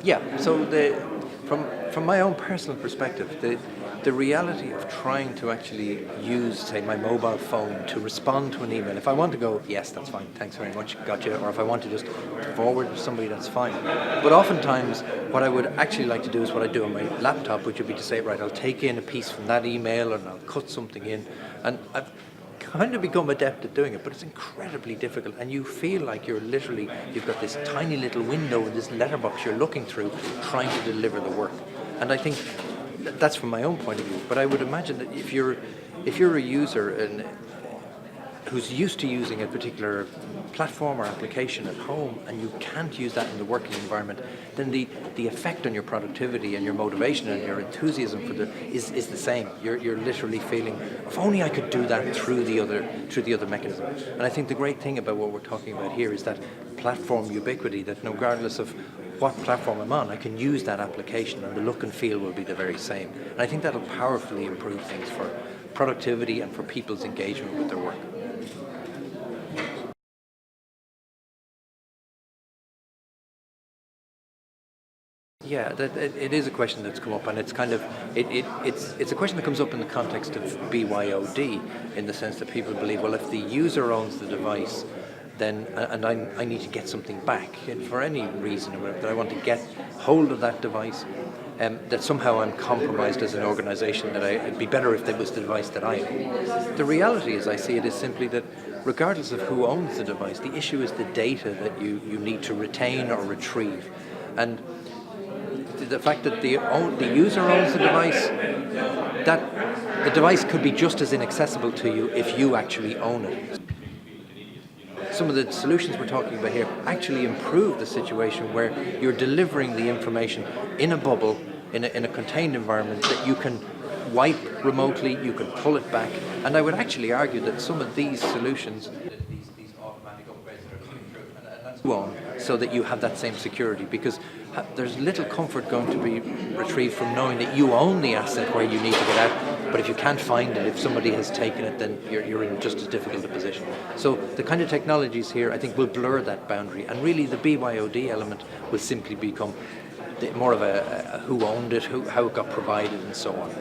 Yeah, so from my own personal perspective, the reality of trying to actually use, say, my mobile phone to respond to an email, if I want to go, yes, that's fine, thanks very much, gotcha, or if I want to just forward to somebody, that's fine. But oftentimes, what I would actually like to do is what I do on my laptop, which would be to say, right, I'll take in a piece from that email and I'll cut something in, and I've kind of become adept at doing it, but it's incredibly difficult, and you feel like you've got this tiny little window in this letterbox you're looking through, trying to deliver the work. And I think that's from my own point of view. But I would imagine that if you're a user and who's used to using a particular platform or application at home, and you can't use that in the working environment, then the effect on your productivity and your motivation and your enthusiasm for is the same. You're literally feeling, if only I could do that through the other mechanism. And I think the great thing about what we're talking about here is that platform ubiquity, that regardless of what platform I'm on, I can use that application and the look and feel will be the very same. And I think that'll powerfully improve things for productivity and for people's engagement with their work. Yeah, it is a question that's come up, and it's kind of it's a question that comes up in the context of BYOD, in the sense that people believe, well, if the user owns the device, then and I need to get something back, and for any reason or whatever, that I want to get hold of that device, that somehow I'm compromised as an organisation, that it'd be better if it was the device that I own. The reality, as I see it, is simply that regardless of who owns the device, the issue is the data that you need to retain or retrieve, and the fact that the user owns the device, that the device could be just as inaccessible to you if you actually own it. Some of the solutions we're talking about here actually improve the situation where you're delivering the information in a bubble, in a contained environment that you can wipe remotely, you can pull it back, and I would actually argue that some of these solutions, these automatic upgrades that are coming through, and that's one, so that you have that same security, because there's little comfort going to be retrieved from knowing that you own the asset where you need to get out, but if you can't find it, if somebody has taken it, then you're in just as difficult a position. So the kind of technologies here, I think, will blur that boundary, and really the BYOD element will simply become more of a who owned it, how it got provided, and so on.